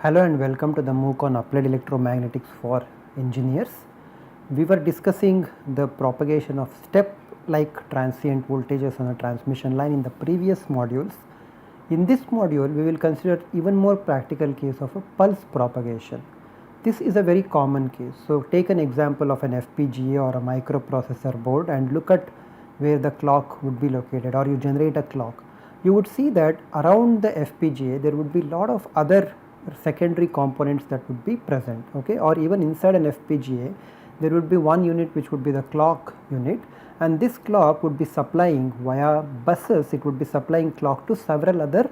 Hello and welcome to the MOOC on Applied Electromagnetics for Engineers. We were discussing the propagation of step-like transient voltages on a transmission line in the previous modules. In this module, we will consider even more practical case of a pulse propagation. This is a very common case. So, take an example of an FPGA or a microprocessor board and look at where the clock would be located, or you generate a clock. You would see that around the FPGA there would be lot of other secondary components that would be present, okay, or even inside an FPGA there would be one unit which would be the clock unit, and this clock would be supplying via buses, it would be supplying clock to several other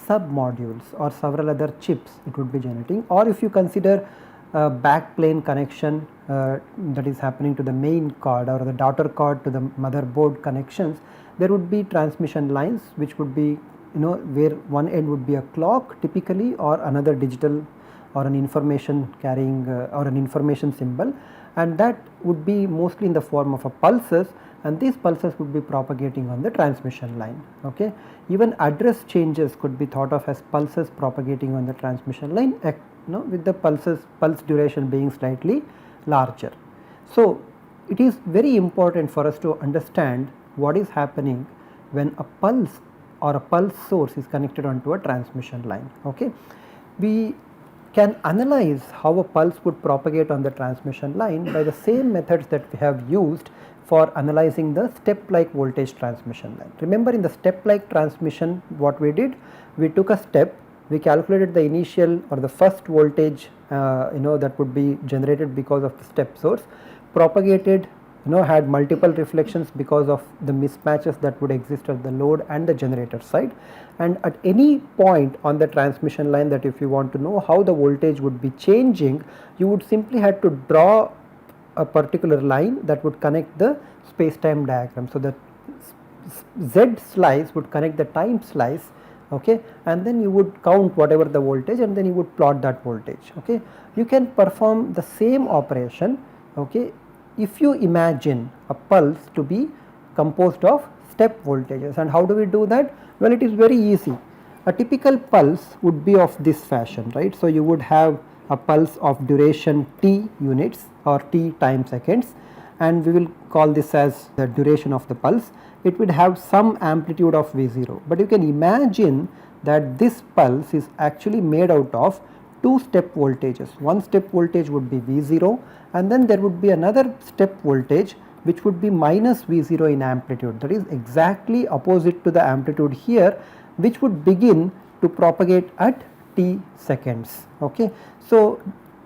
sub modules or several other chips it would be generating. Or if you consider a backplane connection that is happening to the main card or the daughter card to the motherboard connections, there would be transmission lines which would be where one end would be a clock typically, or another digital or an information carrying or an information symbol, and that would be mostly in the form of a pulses, and these pulses would be propagating on the transmission line. Okay. Even address changes could be thought of as pulses propagating on the transmission line, with the pulse duration being slightly larger. So, it is very important for us to understand what is happening when a pulse or a pulse source is connected onto a transmission line. Okay. We can analyze how a pulse would propagate on the transmission line by the same methods that we have used for analyzing the step-like voltage transmission line. Remember, in the step-like transmission what we did, we took a step, we calculated the initial or the first voltage that would be generated because of the step source, propagated, had multiple reflections because of the mismatches that would exist at the load and the generator side, and at any point on the transmission line that if you want to know how the voltage would be changing, you would simply have to draw a particular line that would connect the space-time diagram. So, the Z slice would connect the time slice, okay, and then you would count whatever the voltage and then you would plot that voltage. Okay. You can perform the same operation, okay, if you imagine a pulse to be composed of step voltages. And how do we do that? Well, it is very easy. A typical pulse would be of this fashion, right. So, you would have a pulse of duration t units or t time seconds, and we will call this as the duration of the pulse. It would have some amplitude of V0, but you can imagine that this pulse is actually made out of two step voltages. One step voltage would be V0, and then there would be another step voltage which would be minus V0 in amplitude, that is exactly opposite to the amplitude here, which would begin to propagate at t seconds. Okay. So,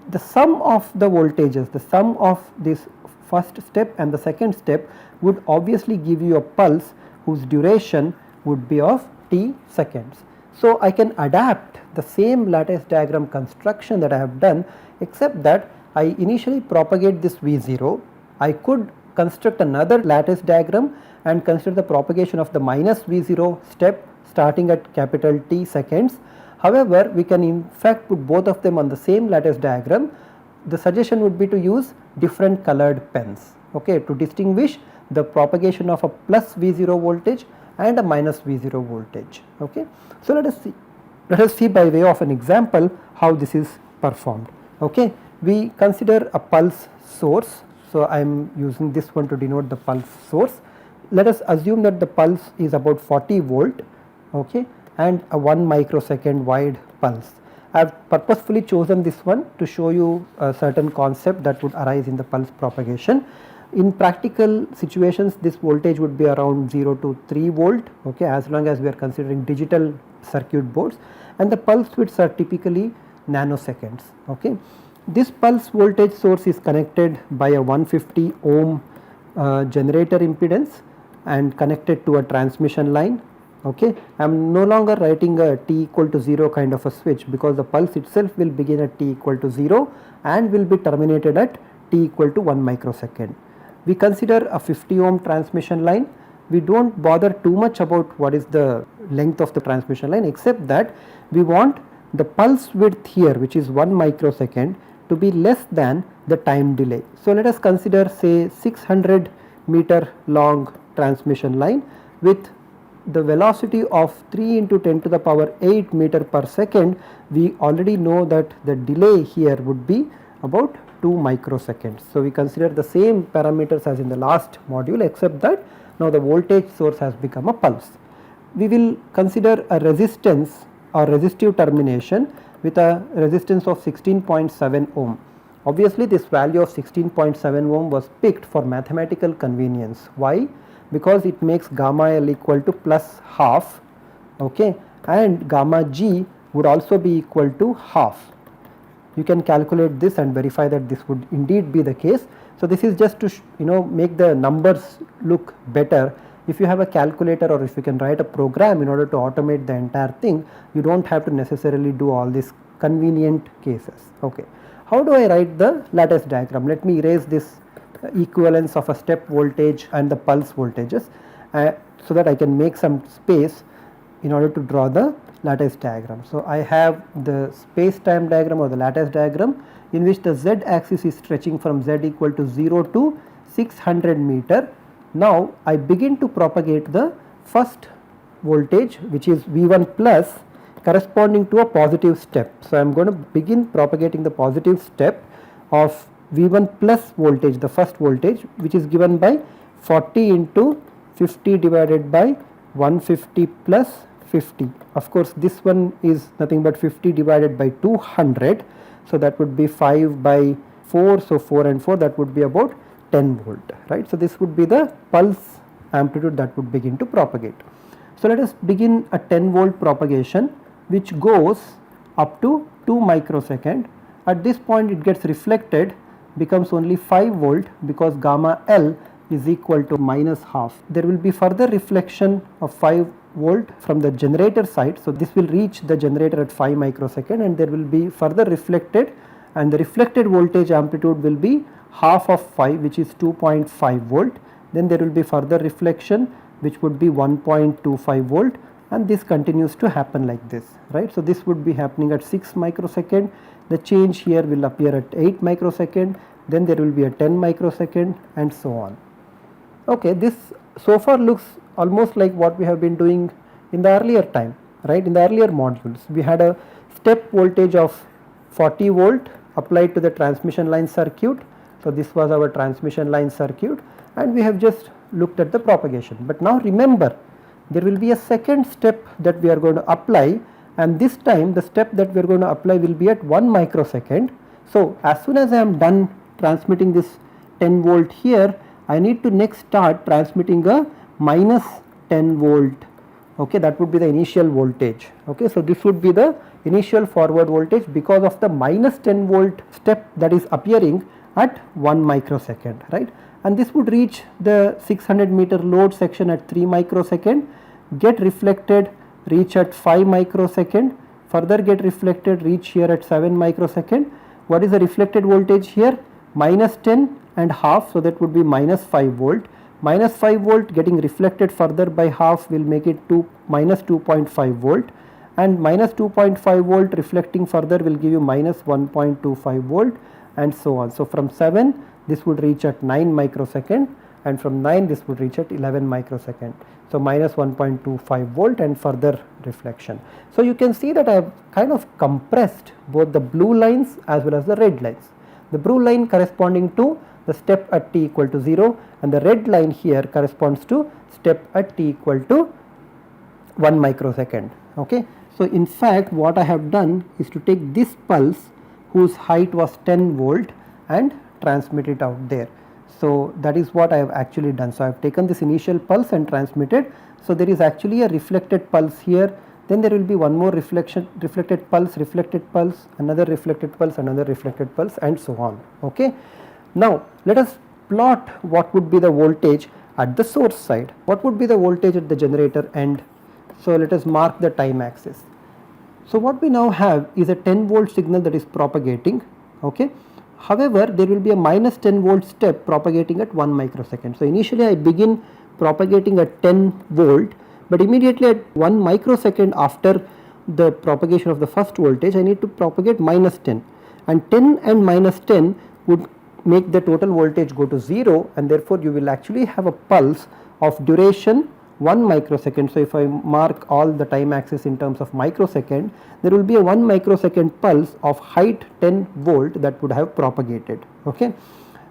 the sum of the voltages, the sum of this first step and the second step would obviously give you a pulse whose duration would be of t seconds. So, I can adapt the same lattice diagram construction that I have done, except that I initially propagate this V0. I could construct another lattice diagram and consider the propagation of the minus V0 step starting at capital T seconds. However, we can in fact put both of them on the same lattice diagram. The suggestion would be to use different colored pens, okay, to distinguish the propagation of a plus V0 voltage and a minus V0 voltage. Okay. So, let us see by way of an example how this is performed. Okay. We consider a pulse source. So, I am using this one to denote the pulse source. Let us assume that the pulse is about 40 volt, okay, and a 1 microsecond wide pulse. I have purposefully chosen this one to show you a certain concept that would arise in the pulse propagation. In practical situations, this voltage would be around 0 to 3 volt, okay, as long as we are considering digital circuit boards, and the pulse widths are typically nanoseconds. Okay. This pulse voltage source is connected by a 150 ohm generator impedance and connected to a transmission line. Okay. I am no longer writing a t equal to 0 kind of a switch, because the pulse itself will begin at t equal to 0 and will be terminated at t equal to 1 microsecond. We consider a 50 ohm transmission line. We do not bother too much about what is the length of the transmission line, except that we want the pulse width here, which is 1 microsecond, to be less than the time delay. So, let us consider say 600 meter long transmission line with the velocity of 3 into 10 to the power 8 meter per second, we already know that the delay here would be about 2 microseconds. So, we consider the same parameters as in the last module, except that now the voltage source has become a pulse. We will consider a resistance or resistive termination with a resistance of 16.7 ohm. Obviously, this value of 16.7 ohm was picked for mathematical convenience. Why? Because it makes gamma L equal to plus half, okay, and gamma G would also be equal to half. You can calculate this and verify that this would indeed be the case. So, this is just to make the numbers look better. If you have a calculator or if you can write a program in order to automate the entire thing, you do not have to necessarily do all these convenient cases. Okay. How do I write the lattice diagram? Let me erase this equivalence of a step voltage and the pulse voltages so that I can make some space in order to draw the lattice diagram. So, I have the space time diagram or the lattice diagram in which the z axis is stretching from z equal to 0 to 600 meter. Now, I begin to propagate the first voltage, which is V1 plus, corresponding to a positive step. So, I am going to begin propagating the positive step of V1 plus voltage, the first voltage, which is given by 40 into 50 divided by 150 plus 50. Of course, this one is nothing but 50 divided by 200. So, that would be 5 by 4. So, 4 and 4, that would be about 10 volt, right. So, this would be the pulse amplitude that would begin to propagate. So, let us begin a 10 volt propagation which goes up to 2 microsecond. At this point it gets reflected, becomes only 5 volt because gamma L is equal to minus half. There will be further reflection of 5 volt from the generator side. So, this will reach the generator at 5 microsecond and there will be further reflected, and the reflected voltage amplitude will be half of 5, which is 2.5 volt. Then there will be further reflection which would be 1.25 volt, and this continues to happen like this, right. So, this would be happening at 6 microsecond, the change here will appear at 8 microsecond, then there will be a 10 microsecond and so on. Okay, this so far looks almost like what we have been doing in the earlier time, right. In the earlier modules we had a step voltage of 40 volt applied to the transmission line circuit. So, this was our transmission line circuit and we have just looked at the propagation. But now remember, there will be a second step that we are going to apply, and this time the step that we are going to apply will be at 1 microsecond. So, as soon as I am done transmitting this 10 volt here, I need to next start transmitting a minus 10 volt, okay, that would be the initial voltage, okay. So, this would be the initial forward voltage because of the minus 10 volt step that is appearing at 1 microsecond, right, and this would reach the 600 meter load section at 3 microsecond, get reflected, reach at 5 microsecond, further get reflected, reach here at 7 microsecond. What is the reflected voltage here? Minus 10 and half, so that would be minus 5 volt. Minus 5 volt getting reflected further by half will make it minus 2.5 volt, and minus 2.5 volt reflecting further will give you minus 1.25 volt and so on. So, from 7 this would reach at 9 microsecond, and from 9 this would reach at 11 microsecond. So, minus 1.25 volt and further reflection. So, you can see that I have kind of compressed both the blue lines as well as the red lines. The blue line corresponding to the step at t equal to 0, and the red line here corresponds to step at t equal to 1 microsecond. Okay. So, in fact, what I have done is to take this pulse whose height was 10 volt and transmit it out there. So, that is what I have actually done. So, I have taken this initial pulse and transmitted. So, there is actually a reflected pulse here, then there will be one more reflected pulse, another reflected pulse, another reflected pulse and so on. Okay. Now, let us plot what would be the voltage at the source side. What would be the voltage at the generator end? So, let us mark the time axis. So, what we now have is a 10 volt signal that is propagating. Okay. However, there will be a minus 10 volt step propagating at 1 microsecond. So, initially I begin propagating at 10 volt, but immediately at 1 microsecond after the propagation of the first voltage, I need to propagate minus 10, and 10 and minus 10 would make the total voltage go to 0, and therefore you will actually have a pulse of duration 1 microsecond. So if I mark all the time axis in terms of microsecond, there will be a 1 microsecond pulse of height 10 volt that would have propagated. Okay.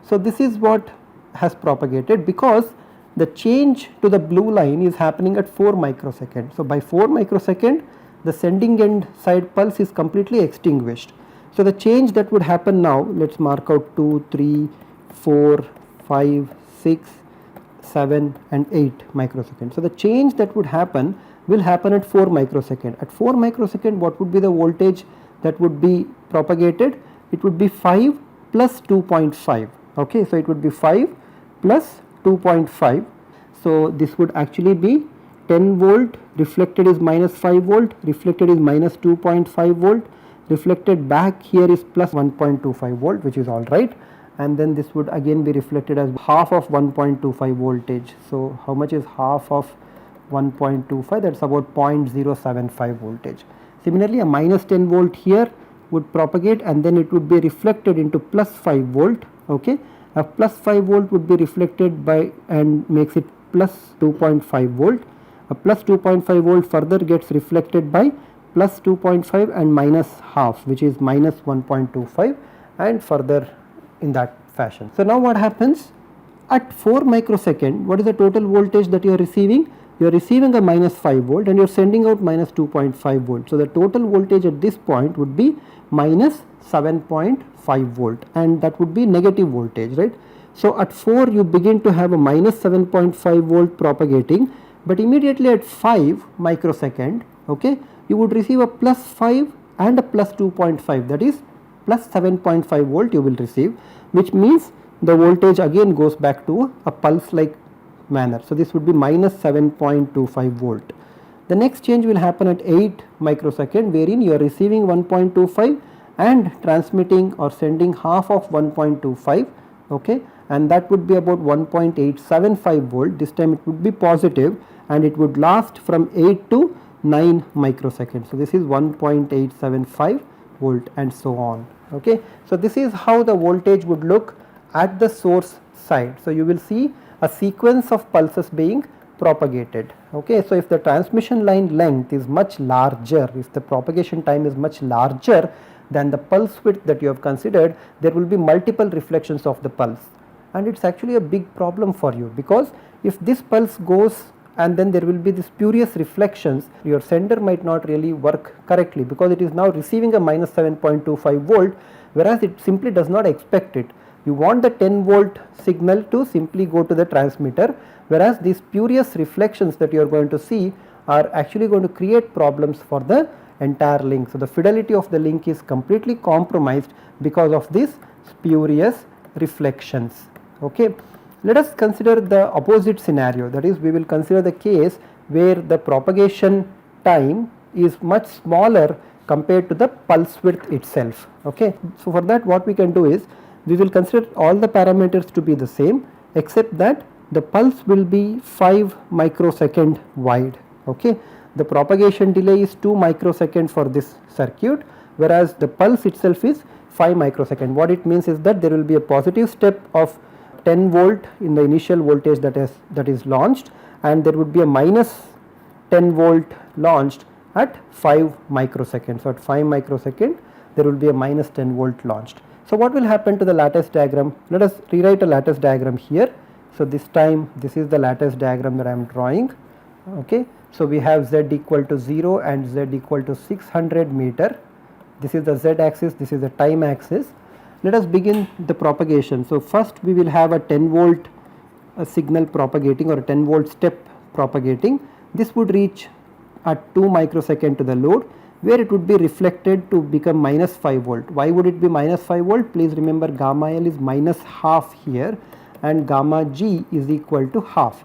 So this is what has propagated, because the change to the blue line is happening at 4 microsecond. So by 4 microsecond, the sending end side pulse is completely extinguished. So the change that would happen now, let's mark out 2, 3, 4, 5, 6, 7 and 8 microseconds. So the change that would happen will happen at 4 microsecond. At 4 microsecond, what would be the voltage that would be propagated? It would be 5 plus 2.5. Okay, so it would be 5 plus 2.5. So this would actually be 10 volt, reflected is minus 5 volt, reflected is minus 2.5 volt, reflected back here is plus 1.25 volt, which is all right. And then this would again be reflected as half of 1.25 voltage. So how much is half of 1.25? That's about 0.075 voltage. Similarly, a minus 10 volt here would propagate, and then it would be reflected into plus 5 volt. Okay, a plus 5 volt would be reflected by and makes it plus 2.5 volt. A plus 2.5 volt further gets reflected by plus 2.5 and minus half, which is minus 1.25, and further in that fashion. So now what happens at 4 microsecond? What is the total voltage that you are receiving? You are receiving a minus 5 volt and you are sending out minus 2.5 volt. So the total voltage at this point would be minus 7.5 volt, and that would be negative voltage, right? So at 4 you begin to have a minus 7.5 volt propagating, but immediately at 5 microsecond, okay, you would receive a plus 5 and a plus 2.5, that is plus 7.5 volt you will receive, which means the voltage again goes back to a pulse like manner. So this would be minus 7.25 volt. The next change will happen at 8 microsecond, wherein you are receiving 1.25 and transmitting or sending half of 1.25, okay, and that would be about 1.875 volt. This time it would be positive and it would last from 8 to 9 microseconds. So this is 1.875 volt and so on. Okay, so this is how the voltage would look at the source side. So you will see a sequence of pulses being propagated. Okay, so if the transmission line length is much larger, if the propagation time is much larger than the pulse width that you have considered, there will be multiple reflections of the pulse, and it's actually a big problem for you, because if this pulse goes and then there will be this spurious reflections, your sender might not really work correctly, because it is now receiving a minus 7.25 volt, whereas it simply does not expect it. You want the 10 volt signal to simply go to the transmitter, whereas these spurious reflections that you are going to see are actually going to create problems for the entire link. So the fidelity of the link is completely compromised because of these spurious reflections. Okay. Let us consider the opposite scenario, that is, we will consider the case where the propagation time is much smaller compared to the pulse width itself. Okay. So for that, what we can do is, we will consider all the parameters to be the same, except that the pulse will be 5 microsecond wide. Okay. The propagation delay is 2 microsecond for this circuit, whereas the pulse itself is 5 microsecond. What it means is that there will be a positive step of 10 volt in the initial voltage that is launched, and there would be a minus 10 volt launched at 5 microseconds. So at 5 microsecond there will be a minus 10 volt launched. So what will happen to the lattice diagram? Let us rewrite a lattice diagram here. So this time this is the lattice diagram that I am drawing. Okay. So we have z equal to 0 and z equal to 600 meter. This is the z axis, this is the time axis. Let us begin the propagation. So first we will have a 10 volt signal propagating, or a 10 volt step propagating. This would reach at 2 microsecond to the load, where it would be reflected to become minus 5 volt. Why would it be minus 5 volt? Please remember, gamma L is minus half here and gamma G is equal to half.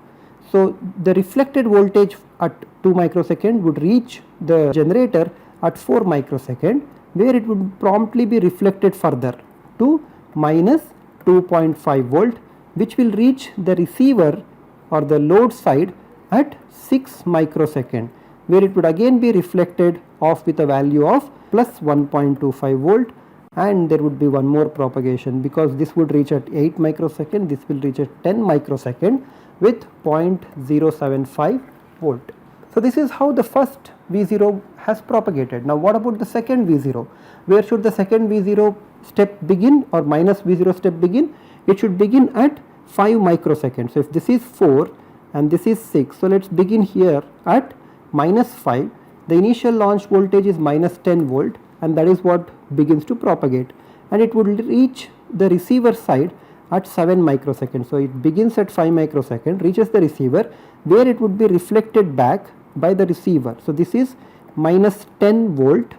So the reflected voltage at 2 microsecond would reach the generator at 4 microsecond, where it would promptly be reflected further to minus 2.5 volt, which will reach the receiver or the load side at 6 microsecond, where it would again be reflected off with a value of plus 1.25 volt, and there would be one more propagation, because this would reach at 8 microsecond, this will reach at 10 microsecond with 0.075 volt. So this is how the first V0 has propagated. Now what about the second V0? Where should the second V0 step begin, or minus V0 step begin? It should begin at 5 microseconds. So if this is 4 and this is 6, so let us begin here at minus 5. The initial launch voltage is minus 10 volt, and that is what begins to propagate, and it would reach the receiver side at 7 microseconds. So it begins at 5 microseconds, reaches the receiver, where it would be reflected back by the receiver. So this is minus 10 volt.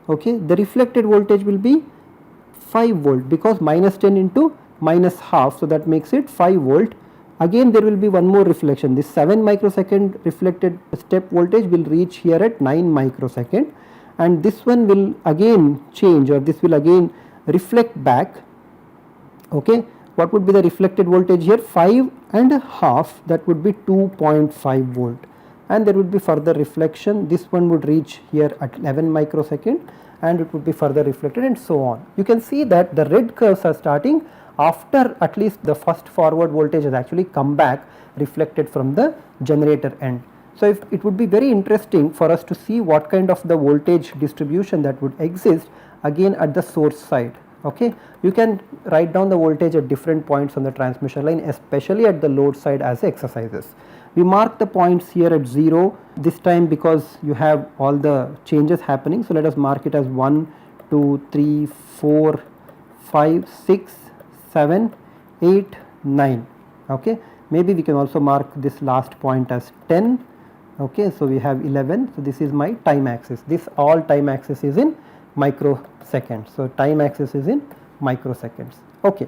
Okay, the reflected voltage will be 5 volt, because minus 10 into minus half, so that makes it 5 volt. Again there will be one more reflection. This 7 microsecond reflected step voltage will reach here at 9 microsecond, and this one will again change, or this will again reflect back. Okay, what would be the reflected voltage here? 5 and a half, that would be 2.5 volt, and there would be further reflection. This one would reach here at 11 microsecond, and it would be further reflected, and so on. You can see that the red curves are starting after at least the first forward voltage has actually come back reflected from the generator end. So if it would be very interesting for us to see what kind of the voltage distribution that would exist again at the source side. Okay, you can write down the voltage at different points on the transmission line, especially at the load side, as exercises. We mark the points here at 0 this time because you have all the changes happening. So let us mark it as 1, 2, 3, 4, 5, 6, 7, 8, 9. Okay, maybe we can also mark this last point as 10. Okay, so we have 11. So this is my time axis. This all time axis is in microseconds. So time axis is in microseconds. Okay,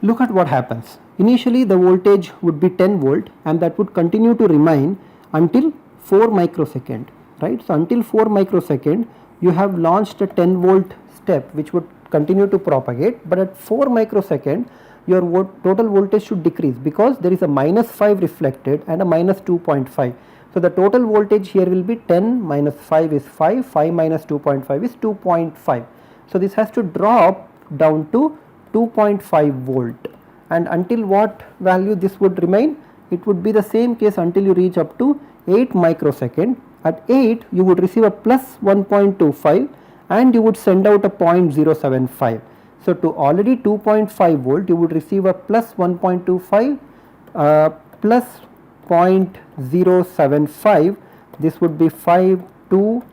look at what happens. Initially the voltage would be 10 volt, and that would continue to remain until 4 microsecond, right? So until 4 microsecond you have launched a 10 volt step which would continue to propagate, but at 4 microsecond your total voltage should decrease, because there is a minus 5 reflected and a minus 2.5. So the total voltage here will be 10 minus 5 is 5, 5 minus 2.5 is 2.5. So this has to drop down to 2.5 volt, and until what value this would remain? It would be the same case until you reach up to 8 microsecond. At 8 you would receive a plus 1.25, and you would send out a 0.075. So to already 2.5 volt you would receive a plus 1.25 plus 0.075. This would be 5, 2,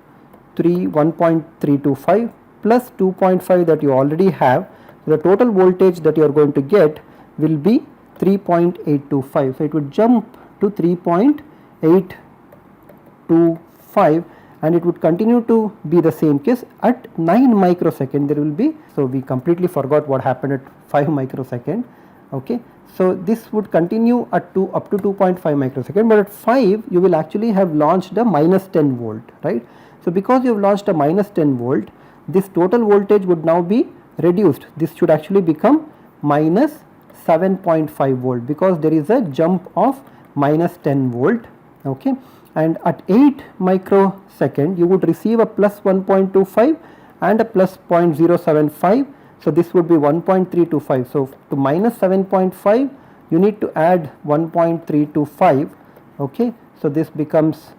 3, 1.325 plus 2.5 that you already have. So the total voltage that you are going to get will be 3.825. So it would jump to 3.825, and it would continue to be the same case at 9 microsecond. There will be, so we completely forgot what happened at 5 microsecond. Okay, so this would continue at up to 2.5 microsecond, but at 5 you will actually have launched a minus 10 volt, right? So because you have launched a minus 10 volt, this total voltage would now be reduced. This should actually become minus 7.5 volt, because there is a jump of minus 10 volt. Okay, and at 8 microsecond you would receive a plus 1.25 and a plus 0.075. So this would be 1.325. So to minus 7.5 you need to add 1.325. Okay, so this becomes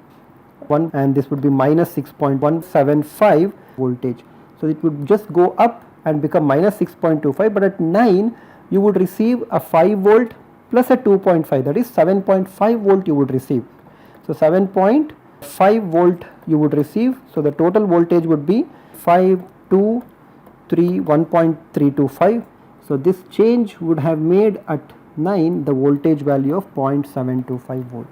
1, and this would be minus 6.175 voltage. So it would just go up and become minus 6.25, but at 9 you would receive a 5 volt plus a 2.5, that is 7.5 volt you would receive. So 7.5 volt you would receive. So the total voltage would be 5, 2, 3, 1.325. So this change would have made at 9 the voltage value of 0.725 volt.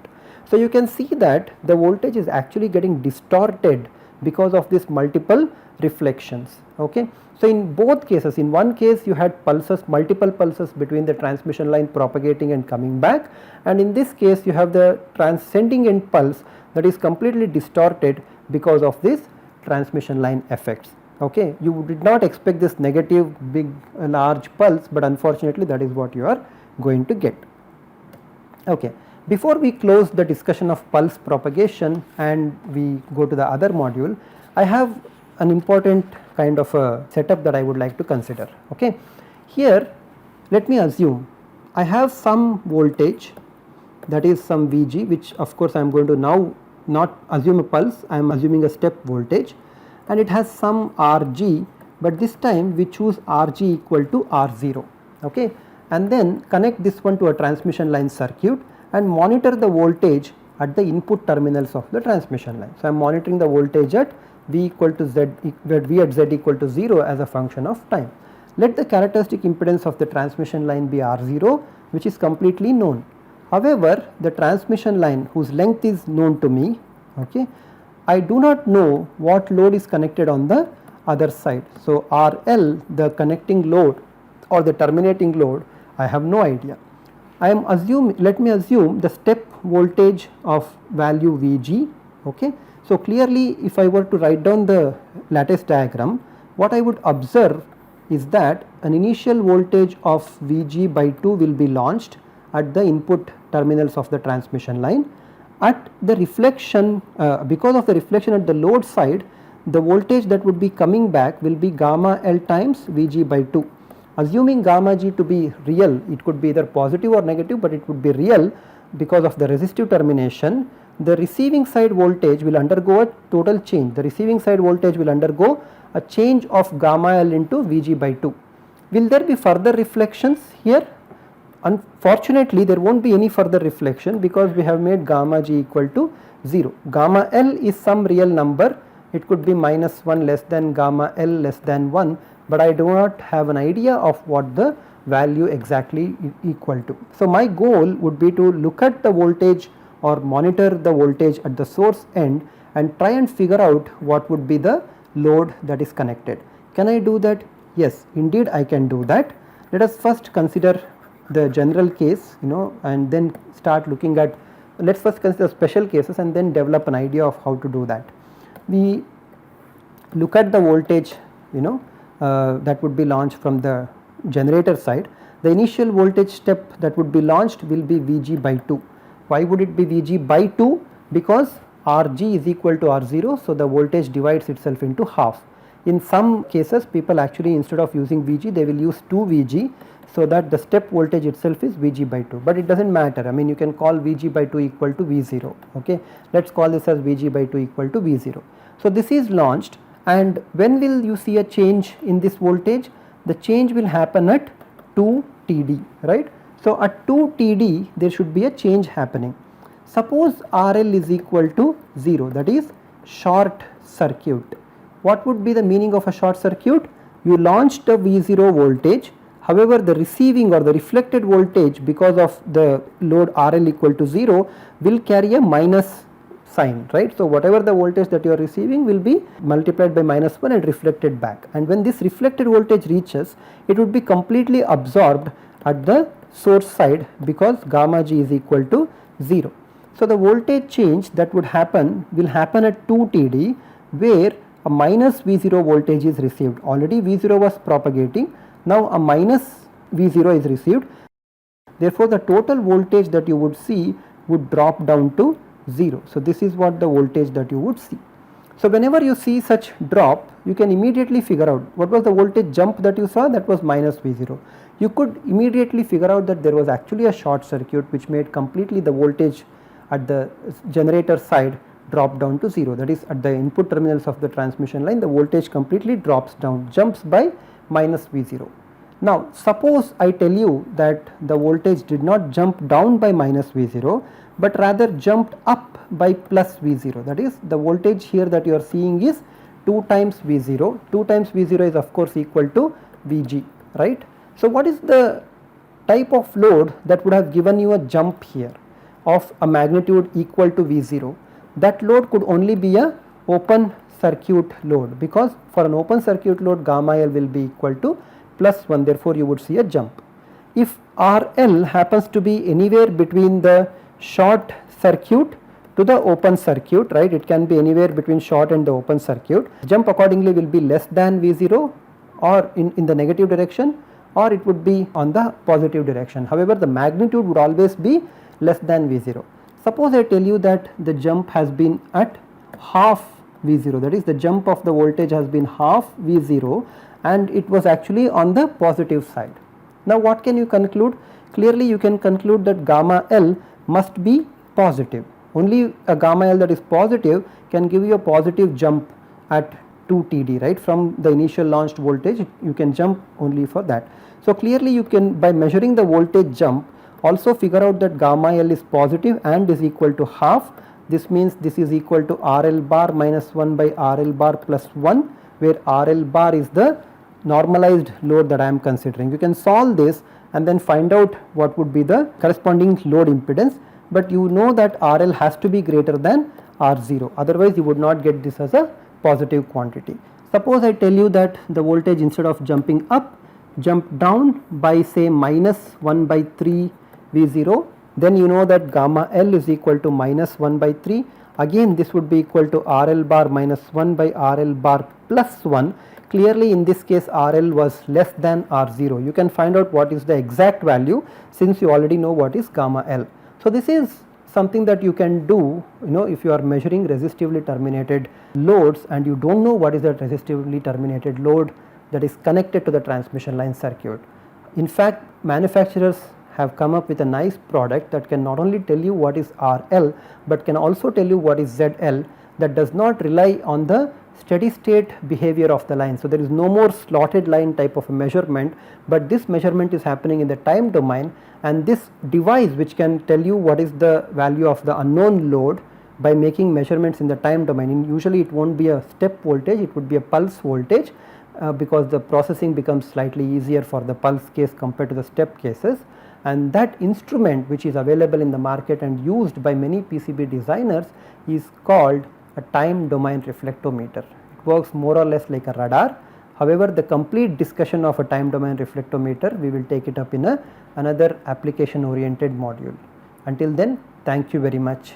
So you can see that the voltage is actually getting distorted because of this multiple reflections. Okay, so in both cases, in one case you had pulses, multiple pulses between the transmission line propagating and coming back, and in this case you have the transcending end pulse that is completely distorted because of this transmission line effects. Okay, you did not expect this negative big large pulse, but unfortunately that is what you are going to get. Okay, before we close the discussion of pulse propagation and we go to the other module, I have an important kind of a setup that I would like to consider. Okay, here let me assume I have some voltage that is some Vg, which of course I am going to now not assume a pulse, I am assuming a step voltage, and it has some Rg, but this time we choose Rg equal to R0, okay, and then connect this one to a transmission line circuit and monitor the voltage at the input terminals of the transmission line. So I am monitoring the voltage at V equal to Z, V at Z equal to 0 as a function of time. Let the characteristic impedance of the transmission line be R0, which is completely known. However, the transmission line whose length is known to me, okay, I do not know what load is connected on the other side. So RL, the connecting load or the terminating load, I have no idea. Let me assume the step voltage of value Vg, okay. So clearly if I were to write down the lattice diagram, what I would observe is that an initial voltage of Vg by 2 will be launched at the input terminals of the transmission line. At the reflection, because of the reflection at the load side, the voltage that would be coming back will be gamma L times Vg by 2. Assuming gamma g to be real, it could be either positive or negative, but it would be real because of the resistive termination. The receiving side voltage will undergo a total change. The receiving side voltage will undergo a change of gamma L into Vg by 2. Will there be further reflections here? Unfortunately, there won't be any further reflection because we have made gamma g equal to 0. Gamma L is some real number. It could be -1 less than gamma L less than 1, but I do not have an idea of what the value exactly equal to. So my goal would be to look at the voltage or monitor the voltage at the source end and try and figure out what would be the load that is connected. Can I do that? Yes, indeed I can do that. Let us first consider the general case, and then start looking at, let us first consider special cases and then develop an idea of how to do that. We look at the voltage, that would be launched from the generator side. The initial voltage step that would be launched will be Vg by 2. Why would it be Vg by 2? Because Rg is equal to R0, so the voltage divides itself into half. In some cases, people actually, instead of using Vg, they will use 2 Vg, so that the step voltage itself is Vg by 2, but it does not matter. I mean, you can call Vg by 2 equal to V0, okay. Let us call this as Vg by 2 equal to V0. So this is launched, and when will you see a change in this voltage? The change will happen at 2 TD, right. So at 2 TD there should be a change happening. Suppose RL is equal to 0, that is short circuit. What would be the meaning of a short circuit? You launched a V0 voltage, however the receiving or the reflected voltage because of the load RL equal to 0 will carry a minus sign, right. So whatever the voltage that you are receiving will be multiplied by -1 and reflected back, and when this reflected voltage reaches, it would be completely absorbed at the source side because gamma g is equal to 0. So the voltage change that would happen will happen at 2 TD, where a minus V0 voltage is received. Already V0 was propagating, now a minus V0 is received. Therefore the total voltage that you would see would drop down to 0. So this is what the voltage that you would see. So whenever you see such drop, you can immediately figure out what was the voltage jump that you saw, that was minus V0. You could immediately figure out that there was actually a short circuit which made completely the voltage at the generator side drop down to 0, that is at the input terminals of the transmission line the voltage completely drops down, jumps by minus V0. Now suppose I tell you that the voltage did not jump down by minus V0, but rather jumped up by plus V0, that is the voltage here that you are seeing is 2 times V0, 2 times V0 is of course equal to Vg, right. So what is the type of load that would have given you a jump here of a magnitude equal to V0? That load could only be a open circuit load, because for an open circuit load gamma L will be equal to +1, therefore you would see a jump. If RL happens to be anywhere between the short circuit to the open circuit, right, it can be anywhere between short and the open circuit, jump accordingly will be less than V0 or in the negative direction, or it would be on the positive direction. However, the magnitude would always be less than V0. Suppose I tell you that the jump has been at half V0, that is the jump of the voltage has been half V0 and it was actually on the positive side. Now what can you conclude? Clearly you can conclude that gamma L must be positive. Only a gamma L that is positive can give you a positive jump at 2 TD, right? From the initial launched voltage, you can jump only for that. So clearly you can, by measuring the voltage jump, also figure out that gamma L is positive and is equal to half. This means this is equal to RL bar minus 1 by RL bar plus 1, where RL bar is the normalized load that I am considering. You can solve this and then find out what would be the corresponding load impedance, but you know that RL has to be greater than R0, otherwise you would not get this as a positive quantity. Suppose I tell you that the voltage, instead of jumping up, jump down by say minus 1 by 3 V0, then you know that gamma L is equal to minus 1 by 3. Again this would be equal to RL bar minus 1 by RL bar plus 1. Clearly in this case RL was less than R0. You can find out what is the exact value since you already know what is gamma L. So this is something that you can do, if you are measuring resistively terminated loads and you don't know what is that resistively terminated load that is connected to the transmission line circuit. In fact, manufacturers have come up with a nice product that can not only tell you what is RL but can also tell you what is ZL, that does not rely on the steady state behavior of the line. So there is no more slotted line type of a measurement, but this measurement is happening in the time domain, and this device which can tell you what is the value of the unknown load by making measurements in the time domain. And usually it won't be a step voltage, it would be a pulse voltage, because the processing becomes slightly easier for the pulse case compared to the step cases. And that instrument, which is available in the market and used by many PCB designers, is called a time domain reflectometer. It works more or less like a radar. However, the complete discussion of a time domain reflectometer, we will take it up in another application oriented module. Until then, thank you very much.